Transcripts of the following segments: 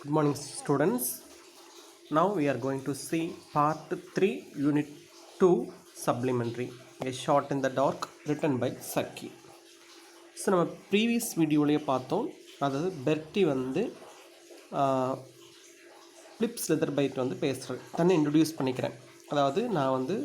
Good morning, students. Now we are going to see part 3, unit 2, supplementary, a shot in the dark, written by Saki. So நம்ம previous வீடியோலேயே பார்த்தோம். அதாவது பெர்ட்டி வந்து Philips லெதர்பைட் வந்து பேசுகிறேன், தன்னை இன்ட்ரடியூஸ் பண்ணிக்கிறேன். அதாவது நான் வந்து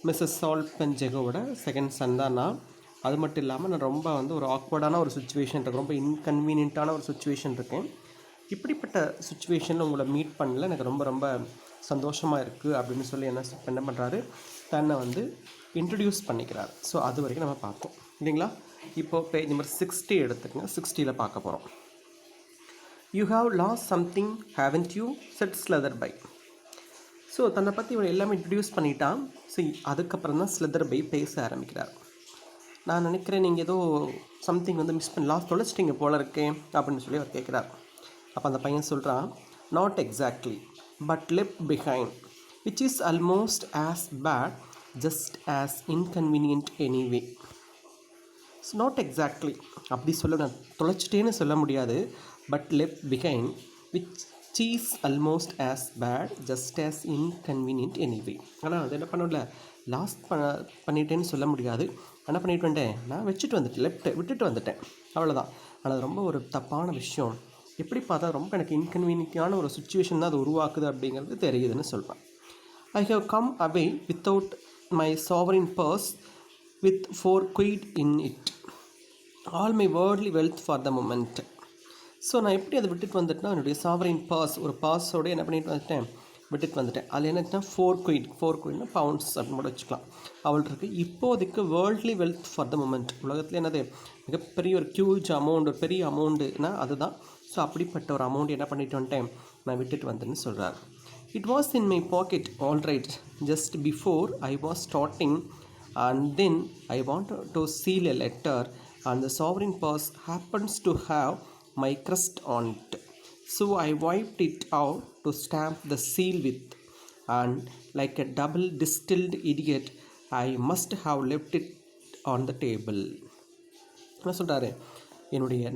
மிஸ்ஸஸ் சால்பென்ஜெகோவோட செகண்ட் சன் தான் நான். அது மட்டும் இல்லாமல் நான் ரொம்ப வந்து ஒரு ஆக்வர்டான ஒரு சுச்சுவேஷன் இருக்கேன், ரொம்ப இன்கன்வீனியண்ட்டான ஒரு சுச்சுவேஷன் இருக்கேன். இப்படிப்பட்ட சுச்சுவேஷனில் உங்களை மீட் பண்ணல எனக்கு ரொம்ப ரொம்ப சந்தோஷமாக இருக்குது அப்படின்னு சொல்லி என்ன பண்ணுறாரு, தன்னை வந்து இன்ட்ரடியூஸ் பண்ணிக்கிறார். ஸோ அது வரைக்கும் நம்ம பார்த்தோம் இல்லைங்களா. இப்போது பேஜ் நம்பர் 60 எடுத்துக்கங்க. 60 பார்க்க போகிறோம். You have lost something haven't you said Slitherby. So தன்னை பற்றி இவன் எல்லாமே இன்ட்ரடியூஸ் பண்ணிட்டான். ஸோ அதுக்கப்புறம் தான் ஸ்லெதர்பை பேச ஆரம்பிக்கிறார். நான் நினைக்கிறேன் நீங்கள் ஏதோ சம்திங் வந்து மிஸ் பண்ணி லாஸ்ட் தொலைச்சிட்டிங்க போல இருக்கேன் அப்படின்னு சொல்லி அவர் கேட்குறார். அப்போ அந்த பையன் சொல்கிறான், not exactly but left behind which is almost as bad just as inconvenient anyway. Not exactly அப்படி சொல்ல நான் தொலைச்சிட்டேன்னு சொல்ல முடியாது. But left behind which is almost as bad just as inconvenient anyway. ஆனால் அது என்ன பண்ணல, லாஸ்ட் பண்ணிட்டேன்னு சொல்ல முடியாது. என்ன பண்ணிட்டு வந்துட்டேன், நான் வச்சுட்டு வந்துட்டேன், விட்டுட்டு வந்துட்டேன், அவ்வளோதான். ஆனால் அது ரொம்ப ஒரு தப்பான விஷயம். எப்படி பார்த்தா ரொம்ப எனக்கு இன்கன்வீனியன்ட்டான ஒரு சுச்சுவேஷன் தான் அது உருவாக்குது அப்படிங்கிறது தெரியுதுன்னு சொல்கிறேன். I have come away without my sovereign purse with 4 quid in it, all my worldly wealth for the moment. So நான் எப்படி அதை விட்டுட்டு வந்துட்டேன்னா, என்னுடைய சாவரின் பர்ஸ், ஒரு பர்ஸோடு என்ன பண்ணிட்டு வந்துட்டேன், விட்டுட்டு வந்துட்டேன். அதில் என்னச்சுன்னா 4 quidனா பவுண்ட்ஸ் அப்படின்னு கூட வச்சுக்கலாம். அவள் இருக்குது இப்போதைக்கு worldly wealth for the moment. உலகத்தில் என்னது மிகப்பெரிய ஒரு ஹியூஜ் அமௌண்ட், ஒரு பெரிய அமௌண்ட்டுனா அதுதான். ஸோ அப்படிப்பட்ட ஒரு அமௌண்ட் என்ன பண்ணிட்டு வந்துட்டேன், நான் விட்டுட்டு வந்தேன்னு சொல்கிறார். It was in my packet all right just before I was starting and then I want to seal a letter and the sovereign purse happens to have my crest on it. So I wiped it out to stamp the seal with, and like a double distilled idiot I must have left it on the table. என்ன சொல்கிறாரு,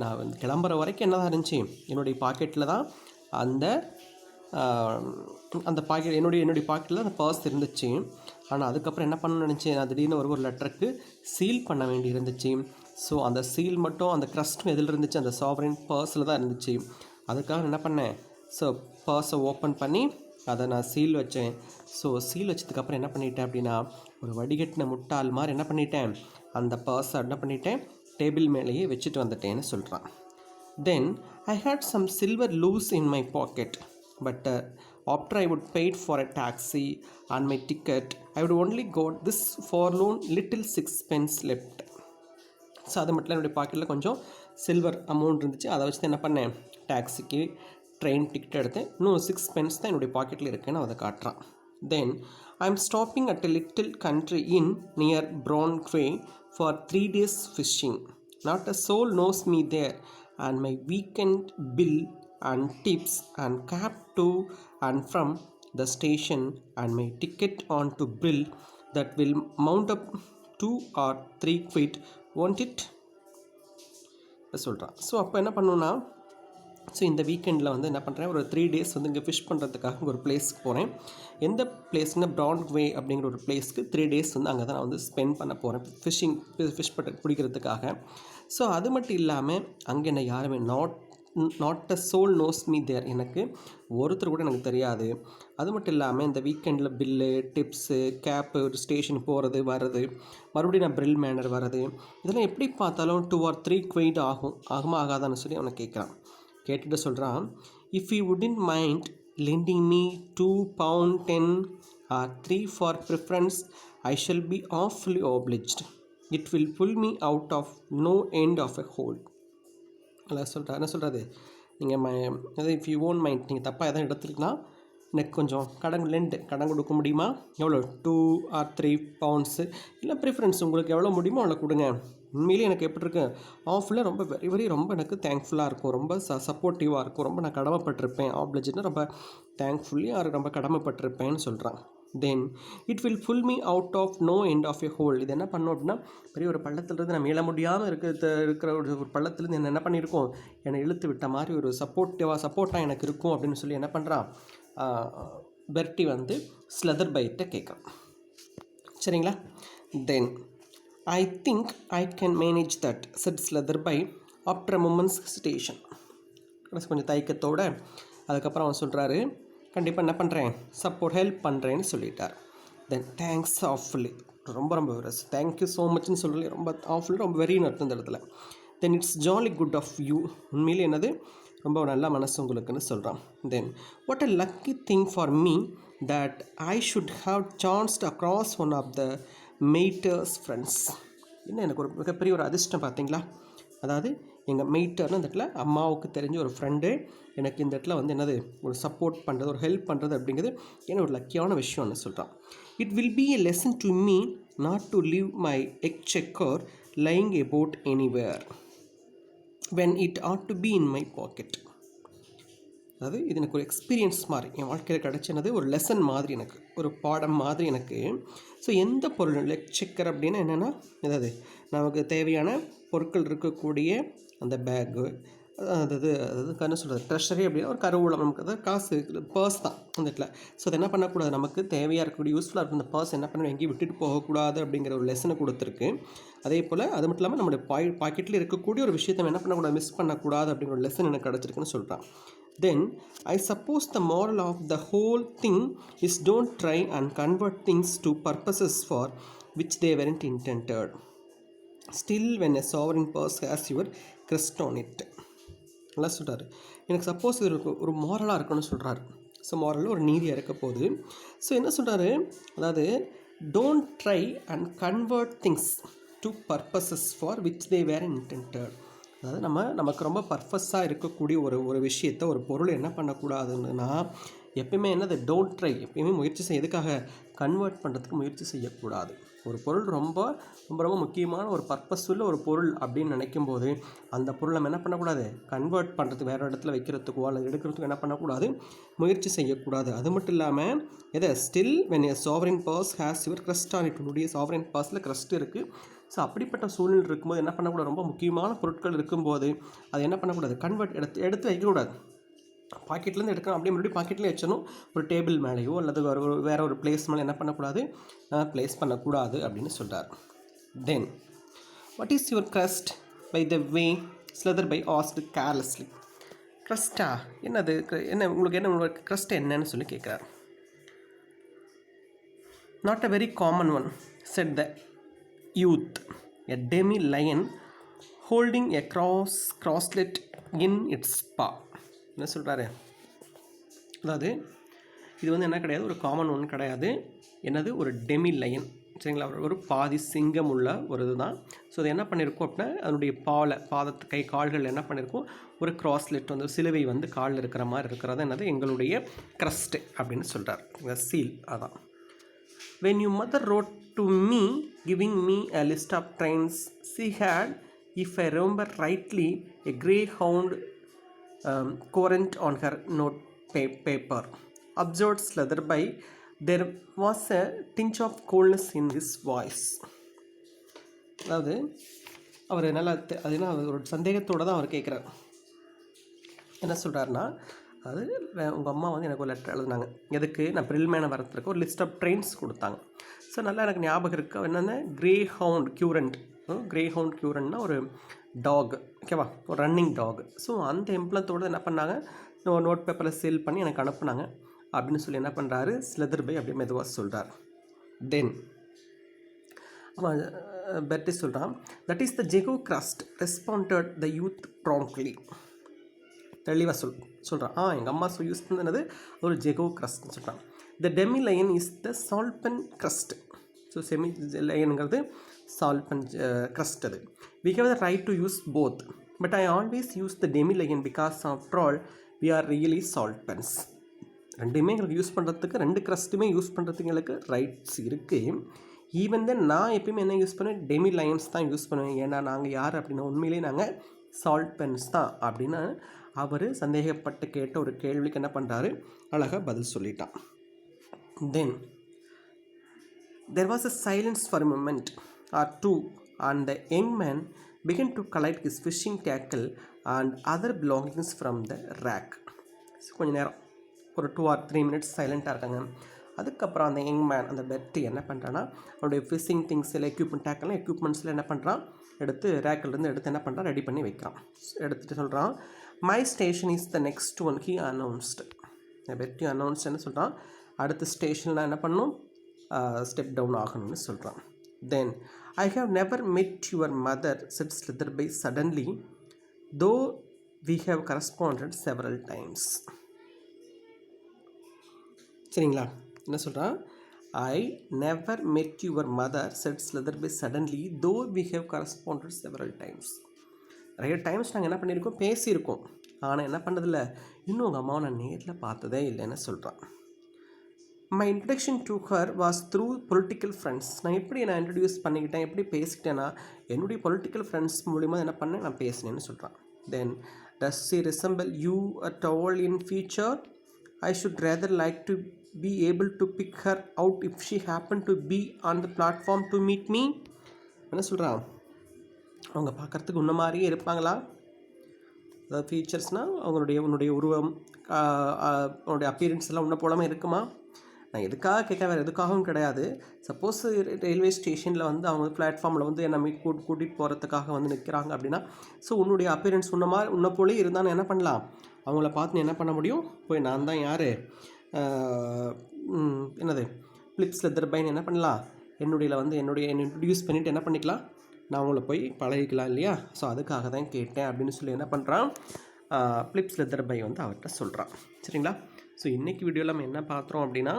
நான் வந்து கிளம்புற வரைக்கும் என்ன தான் இருந்துச்சு, என்னுடைய பாக்கெட்டில் தான் அந்த பாக்கெட் என்னுடைய பாக்கெட்டில் அந்த பர்ஸ் இருந்துச்சு. ஆனால் அதுக்கப்புறம் என்ன பண்ணணும்னு நினச்சேன், நான் திடீர்னு ஒரு லெட்டருக்கு சீல் பண்ண வேண்டி இருந்துச்சு. ஸோ அந்த சீல் மட்டும், அந்த க்ரஸ்ட்டும் எதில் இருந்துச்சு, அந்த சாவரின் பர்ஸில் தான் இருந்துச்சு. அதுக்காக என்ன பண்ணேன், ஸோ பர்ஸை ஓப்பன் பண்ணி அதை நான் சீல் வச்சேன். ஸோ சீல் வச்சதுக்கப்புறம் என்ன பண்ணிட்டேன் அப்படின்னா, ஒரு வடிகட்டின முட்டாள் மாதிரி என்ன பண்ணிட்டேன், அந்த பர்ஸை என்ன பண்ணிட்டேன், டேபிள் மேலேயே வச்சுட்டு வந்துட்டேன்னு சொல்கிறான். Then I had some silver loose in my pocket but after I would paid for a taxi and my ticket I would only got this forlorn little 6 pence left. So அது மட்டும் என்னுடைய பாக்கெட்டில் கொஞ்சம் silver amount இருந்துச்சு. அதை வச்சு என்ன பண்ணேன், டாக்ஸிக்கு ட்ரெயின் டிக்கெட் எடுத்தேன். இன்னும் 6 pence தான் என்னுடைய பாக்கெட்டில் இருக்குன்னு அதை காட்டுறான். Then I am stopping at a little country inn near ப்ரான்க்வே for 3 days fishing. Not a soul knows me there, and my weekend bill and tips and cab to and from the station and my ticket on to bill that will mount up 2 or 3 quid, won't it? சொல்கிறான். So அப்போ என்ன பண்ணுன்னா, so இந்த வீக்கெண்டில் வந்து என்ன பண்ணுறேன், ஒரு 3 days வந்து இங்கே ஃபிஷ் பண்ணுறதுக்காக ஒரு பிளேஸ்க்கு போகிறேன். எந்த பிளேஸ்னா ப்ராட்வே அப்படிங்கிற ஒரு பிளேஸ்க்கு 3 days வந்து அங்கே தான் நான் வந்து ஸ்பெண்ட் பண்ண போகிறேன், ஃபிஷ் பிடிக்கிறதுக்காக. ஸோ அது மட்டும் இல்லாமல் அங்கே என்ன யாருமே not a soul knows me there, எனக்கு ஒருத்தர் கூட எனக்கு தெரியாது. அது மட்டும் இல்லாமல் இந்த வீக்கெண்டில் பில்லு, டிப்ஸு, கேப்பு, ஒரு ஸ்டேஷன் போகிறது வர்றது, மறுபடியும் நான் பிரில் மேனர் வர்றது, இதெல்லாம் எப்படி பார்த்தாலும் 2 or 3 quid ஆகுமா ஆகாதான்னு சொல்லி அவனை கேட்குறான். கேட்டுட்டு சொல்கிறான், if you wouldn't mind lending me 2 pound 10 or 3 for preference I shall be awfully obliged. It will pull me out of no end of a hole. என்ன சொல்கிறது, நீங்கள் இஃப் யூ ஓன்ட் மைண்ட், நீங்கள் தப்பாக எதாவது எடுத்துருக்கலாம், எனக்கு கொஞ்சம் கடன் கொடுக்க முடியுமா, எவ்வளோ 2 or 3 pounds இல்லை ப்ரிஃபரன்ஸ் உங்களுக்கு எவ்வளோ முடியுமோ அவ்வளோ கொடுங்க. உண்மையிலே எனக்கு எப்படி இருக்கு, ஆஃபில் ரொம்ப ரொம்ப எனக்கு தேங்க்ஃபுல்லாக இருக்கும், ரொம்ப சப்போர்ட்டிவாக இருக்கும், ரொம்ப நான் கடமைப்பட்டிருப்பேன். ஆப்ளிஜிட்னா ரொம்ப தேங்க்ஃபுல்லி ரொம்ப கடமைப்பட்டிருப்பேன்னு சொல்கிறான். Then it will pull me out of no end of a hole. இது என்ன பண்ணோம் அப்படின்னா, பெரிய ஒரு பள்ளத்திலிருந்து நான் மீள முடியாமல் இருக்கிற ஒரு பள்ளத்துலேருந்து என்ன பண்ணியிருக்கோம், என்னை இழுத்து விட்ட மாதிரி ஒரு சப்போர்ட்டாக எனக்கு இருக்கும் அப்படின்னு சொல்லி என்ன பண்ணுறான் பெர்ட்டி வந்து ஸ்லெதர் பைட்டை கேட்குறான். சரிங்களா? Then I think I can manage that said Slitherby after a moment's hesitation. கொஞ்சம் தயக்கத்தோடு அதுக்கப்புறம் அவன் சொல்கிறாரு, கண்டிப்பாக என்ன பண்ணுறேன், ஹெல்ப் பண்ணுறேன்னு சொல்லிட்டார். தென் தேங்க்ஸ் ஆஃப்லி, ரொம்ப தேங்க்யூ ஸோ மச்னு சொல்லி ரொம்ப ஆஃப்லி ரொம்ப வெரின்னு அர்த்தம் இந்த இடத்துல. Then it's jolly good of you, உண்மையிலே என்னது ரொம்ப நல்ல மனசு உங்களுக்குன்னு சொல்கிறான். Then what a lucky thing for me that I should have chanced across one of the mater's friends. இன்னும் எனக்கு ஒரு மிகப்பெரிய ஒரு அதிர்ஷ்டம் பார்த்தீங்களா. அதாவது எங்கள் மெய்டர்னு இந்த இடத்துல அம்மாவுக்கு தெரிஞ்ச ஒரு ஃப்ரெண்டு எனக்கு இந்த இடத்துல வந்து என்னது ஒரு சப்போர்ட் பண்ணுறது, ஒரு ஹெல்ப் பண்ணுறது அப்படிங்கிறது என்ன ஒரு லக்கியான விஷயம்னு சொல்கிறான். It will be a lesson to me not to leave my exchequer lying about anywhere when it ought to be in my pocket. அதாவது இது எனக்கு ஒரு எக்ஸ்பீரியன்ஸ் மாதிரி என் வாழ்க்கையில் கிடச்சினது, ஒரு லெசன் மாதிரி, எனக்கு ஒரு பாடம் மாதிரி எனக்கு. ஸோ எந்த பொருள் எக்செக்கர் அப்படின்னா என்னென்னா, அதாவது நமக்கு தேவையான பொருட்கள் இருக்கக்கூடிய அந்த பேக்கு, அதாவது என்ன சொல்கிறது, ட்ரெஷரி அப்படின்னா ஒரு கருவூலம், நமக்கு அதாவது காசு பர்ஸ் தான் அந்த இடத்துல. ஸோ அதை என்ன பண்ணக்கூடாது, நமக்கு தேவையாக இருக்கக்கூடிய யூஸ்ஃபுல்லாக இருக்கும் அந்த பர்ஸ் என்ன பண்ணணும், எங்கேயும் விட்டுட்டு போகக்கூடாது அப்படிங்கிற ஒரு லெசனை கொடுத்துருக்கு. அதே போல் அது மட்டும் இல்லாமல் நம்மளுடைய பாக்கெட்டில் இருக்கக்கூடிய ஒரு விஷயத்தை என்ன பண்ணக்கூடாது, மிஸ் பண்ணக்கூடாது அப்படிங்கிற ஒரு லெசன் எனக்கு கிடச்சிருக்குன்னு சொல்கிறான். Then I suppose the moral of the whole thing is don't try and convert things to purposes for which they weren't intended still when a sovereign purse has your crest on it. நல்லா சொல்கிறார். எனக்கு suppose இது ஒரு மாரலாக இருக்குன்னு சொல்கிறாரு. So மாரலில் ஒரு நீதியாக இருக்க போகுது. ஸோ என்ன சொல்கிறாரு, அதாவது don't try and convert things to purposes for which they were intended. அதாவது நமக்கு ரொம்ப பர்பஸாக இருக்கக்கூடிய ஒரு விஷயத்தை, ஒரு பொருள் என்ன பண்ணக்கூடாதுன்னா எப்பயுமே என்னது டோன்ட் ட்ரை, எப்பயுமே முயற்சி செய்ய, எதுக்காக கன்வெர்ட் பண்ணுறதுக்கு முயற்சி செய்யக்கூடாது. ஒரு பொருள் ரொம்ப ரொம்ப ரொம்ப முக்கியமான ஒரு பர்பஸ் உள்ள ஒரு பொருள் அப்படின்னு நினைக்கும் போது அந்த பொருள் நம்ம என்ன பண்ணக்கூடாது, கன்வெர்ட் பண்ணுறதுக்கு வேறு இடத்துல வைக்கிறதுக்கோ அல்லது எடுக்கிறதுக்கோ என்ன பண்ணக்கூடாது, முயற்சி செய்யக்கூடாது. அது மட்டும் இல்லாமல் எதை still when a sovereign purse has your crust on it, உன்னுடைய சாவரின் பர்ஸில் கிரஸ்ட் இருக்குது. ஸோ அப்படிப்பட்ட சூழ்நிலை இருக்கும்போது என்ன பண்ணக்கூடாது, ரொம்ப முக்கியமான பொருட்கள் இருக்கும்போது அதை என்ன பண்ணக்கூடாது, கன்வெர்ட் எடுத்து வைக்கக்கூடாது. பாக்கெட்லேருந்து எடுக்கணும், அப்படியே மறுபடியும் பாக்கெட்லேயே வச்சணும். ஒரு டேபிள் மேலேயோ அல்லது வேறு ஒரு பிளேஸ் மேலே என்ன பண்ணக்கூடாது, ப்ளேஸ் பண்ணக்கூடாது அப்படின்னு சொல்கிறார். Then what is your crest by the way Slitherby asked carelessly. க்ரஸ்டா என்னது, உங்களுக்கு க்ரஸ்ட் என்னன்னு சொல்லி கேட்குறாரு. Not a very common one said the youth, a demi lion holding a crosslet in its paw. என்ன சொல்கிறாரு, அதாவது இது வந்து என்ன கிடையாது, ஒரு காமன் ஒன்று கிடையாது. என்னது, ஒரு டெமி லயன், சரிங்களா, ஒரு பாதி சிங்கம் உள்ள ஒரு இதுதான். ஸோ அது என்ன பண்ணியிருக்கோம் அப்படின்னா, அதனுடைய பாதத்து கை கால்கள் என்ன பண்ணியிருக்கோம், ஒரு கிராஸ்லெட் வந்து சிலுவை வந்து காலில் இருக்கிற மாதிரி இருக்கிறது என்னது எங்களுடைய க்ரஸ்ட் அப்படின்னு சொல்கிறார். சீல் அதான். When your mother wrote to me giving me a list of trains she had, if I remember rightly, a greyhound current on her note paper. Observed Slitherby, there was a tinge of coldness in his voice. அதாவது அவர் நல்லா அதுனா ஒரு சந்தேகத்தோடு தான் அவர் கேட்குறார். என்ன சொல்கிறாருன்னா, அது உங்கள் அம்மா வந்து எனக்கு ஒரு லெட்டர் எழுதுனாங்க, எதுக்கு, நான் பிரில்மேனை வரத்துக்கு ஒரு லிஸ்ட் ஆஃப் ட்ரெயின்ஸ் கொடுத்தாங்க. ஸோ நல்லா எனக்கு ஞாபகம் இருக்குது. என்னென்ன கிரேஹவுண்ட் க்யூரண்ட்னா ஒரு டாக், ஓகேவா, ஒரு ரன்னிங் டாக். ஸோ அந்த எம்ப்ளத்தோடு என்ன பண்ணாங்க, நோட் பேப்பரில் சேல் பண்ணி எனக்கு அனுப்புனாங்க அப்படின்னு சொல்லி என்ன பண்ணுறாரு ஸ்லெதர்பை அப்படியே மெதுவாக சொல்கிறார். தென் அவன் பெர்ட்டி சொல்கிறான், that is the ஜெகோ crust responded the youth promptly. தெளிவாக சொல்கிறான். எங்கள் அம்மா யூஸ் பண்ணது ஒரு ஜெகோ கிரஸ்ட்னு சொல்கிறான். The demi lion is the Salban crest. So semi லயனுங்கிறது சால்பன் கிரஸ்ட். அது we have the right to use both, but I always use the demi lion because after all we are really Salbans. ரெண்டுமே எங்களுக்கு use பண்ணுறதுக்கு, ரெண்டு கிரஸ்ட்டுமே use பண்ணுறதுக்கு எங்களுக்கு rights இருக்குது. Even then நான் எப்பயுமே என்ன யூஸ் பண்ணுவேன், டெமி லயன்ஸ் தான் யூஸ் பண்ணுவேன். ஏன்னா நாங்கள் யார் அப்படின்னா உண்மையிலேயே நாங்கள் சால்பன்ஸ் தான் அப்படின்னு அவர் சந்தேகப்பட்டு கேட்ட ஒரு கேள்விக்கு என்ன பண்ணுறாரு, அழகாக பதில் சொல்லிட்டான். தென் There was a silence for a moment or two, and the young man began to collect his fishing tackle and other belongings from the rack. கொஞ்ச நேரம் ஒரு 2 or 3 minutes சைலண்ட்டாக இருக்காங்க. அதுக்கப்புறம் அந்த யங் மேன் அந்த பெட்டி என்ன பண்ணுறான்னா அவனுடைய ஃபிஷிங் திங்ஸ் இல்லை எக்யூப்மெண்ட்ஸில் என்ன பண்ணுறான் எடுத்து ரேக்கிலேருந்து எடுத்து என்ன பண்ணுறான் ரெடி பண்ணி வைக்கிறான். எடுத்துகிட்டு சொல்கிறான், my station is the next one he announced. பெட்டி அனௌன்ஸ்ட் என்ன சொல்கிறான், அடுத்த ஸ்டேஷனில் என்ன பண்ணணும் ஸ்டெப் டவுன் ஆகணும்னு சொல்கிறான். Then I have never met your mother said Slitherbay suddenly, though we have corresponded several times. சரிங்களா, என்ன சொல்கிறான், I never met your mother said Slitherbay suddenly, though we have corresponded several times. நிறைய times நாங்கள் என்ன பண்ணியிருக்கோம், பேசியிருக்கோம், ஆனால் என்ன பண்ணதில்ல, இன்னும் உங்கள் அம்மாவை நான் நேரில் பார்த்ததே இல்லைன்னு சொல்கிறான். My introduction to her was through political friends. நான் இன்ட்ரடியூஸ் பண்ணிக்கிட்டேன், எப்படி பேசிக்கிட்டேன்னா என்னுடைய பொலிட்டிக்கல் ஃப்ரெண்ட்ஸ் மூலிமா என்ன பண்ணேன், நான் பேசினேன்னு சொல்கிறான். Then does she resemble you at all in future? I should rather like to be able to pick her out if she happen to be on the platform to meet me. என்ன சொல்கிறான், அவங்க பார்க்குறதுக்கு உன்ன மாதிரியே இருப்பாங்களா? அதாவது ஃபீச்சர்ஸ்னால் உன்னுடைய உருவம், உன்னுடைய அப்பியரன்ஸ் எல்லாம் உன்ன போலாமல் இருக்குமா? நான் எதுக்காக கேட்டேன், வேறு எதுக்காகவும் கிடையாது. சப்போஸ் ரயில்வே ஸ்டேஷனில் வந்து அவங்க பிளாட்ஃபார்மில் வந்து என்னை கூட்டிகிட்டு போகிறதுக்காக வந்து நிற்கிறாங்க அப்படின்னா, ஸோ உன்னுடைய அப்பியரன்ஸ் உன்ன போலே இருந்தால் என்ன பண்ணலாம், அவங்கள பார்த்து என்ன பண்ண முடியும், போய் நான் தான் யார் என்னது ஃபிலிப் ஸ்லிதர்பைன்னு என்ன பண்ணலாம், என்னை இன்ட்ரடியூஸ் பண்ணிவிட்டு என்ன பண்ணிக்கலாம், நான் அவங்கள போய் பழகிக்கலாம் இல்லையா? ஸோ அதுக்காக தான் கேட்டேன் அப்படின்னு சொல்லி என்ன பண்ணுறான், ஃபிலிப் ஸ்லிதர்பை வந்து அவர்கிட்ட சொல்கிறான். சரிங்களா, ஸோ இன்றைக்கி வீடியோவில் நம்ம என்ன பார்க்குறோம் அப்படின்னா,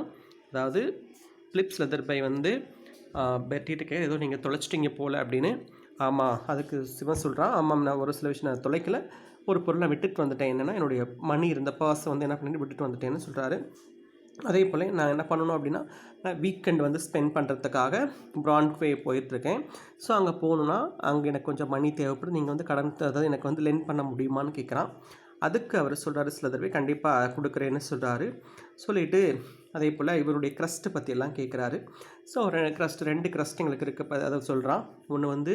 அதாவது ஃபிலிப் ஸ்லிதர்பை வந்து பெட்டிகிட்ட ஏதோ நீங்கள் தொலைச்சிட்டிங்க போல் அப்படின்னு. ஆமாம், அதுக்கு சிவன் சொல்கிறான், ஆமாம் நான் ஒரு சில விஷயம் நான் தொலைக்கலை, ஒரு பொருளை விட்டுட்டு வந்துட்டேன், என்னென்னா என்னுடைய மணி இருந்த பர்ஸை வந்து என்ன பண்ணிட்டு விட்டுட்டு வந்துட்டேன்னு சொல்கிறாரு. அதே போல் நான் என்ன பண்ணணும் அப்படின்னா, நான் வீக்கெண்ட் வந்து ஸ்பெண்ட் பண்ணுறதுக்காக ப்ராட்வே போயிட்டுருக்கேன். ஸோ அங்கே போகணுன்னா அங்கே எனக்கு கொஞ்சம் மணி தேவைப்படுது, நீங்கள் வந்து கடன் அதாவது எனக்கு வந்து லென் பண்ண முடியுமான்னு கேட்குறான். அதுக்கு அவர் சொல்கிறாரு, ஸ்லிதர்பை கண்டிப்பாக கொடுக்குறேன்னு சொல்கிறாரு. சொல்லிவிட்டு அதே போல் இவருடைய க்ரஸ்ட்டு பற்றியெல்லாம் கேட்குறாரு. ஸோ ரெண்டு க்ரஸ்ட் எங்களுக்கு இருக்க அதை சொல்கிறான். ஒன்று வந்து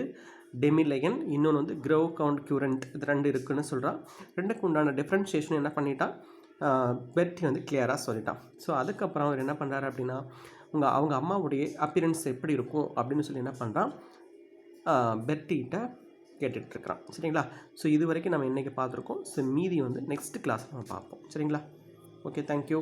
டெமிலயன், இன்னொன்று வந்து க்ரோவ் கவுண்ட் க்யூரண்ட், இது 2 இருக்குதுன்னு சொல்கிறான். ரெண்டுக்கு உண்டான டிஃப்ரென்ஷியேஷன் என்ன பண்ணிட்டான், பெட்டி வந்து கிளியராக சொல்லிட்டான். ஸோ அதுக்கப்புறம் அவர் என்ன பண்ணுறாரு அப்படின்னா, அவங்க அம்மாவுடைய அப்பியரன்ஸ் எப்படி இருக்கும் அப்படின்னு சொல்லி என்ன பண்ணுறான், பெட்டிகிட்ட கேட்டுட்ருக்கிறான். சரிங்களா, ஸோ இது வரைக்கும் நம்ம இன்றைக்கி பார்த்துருக்கோம். ஸோ மீதி வந்து நெக்ஸ்ட் கிளாஸ் நம்ம பார்ப்போம். சரிங்களா, ஓகே, தேங்க்யூ.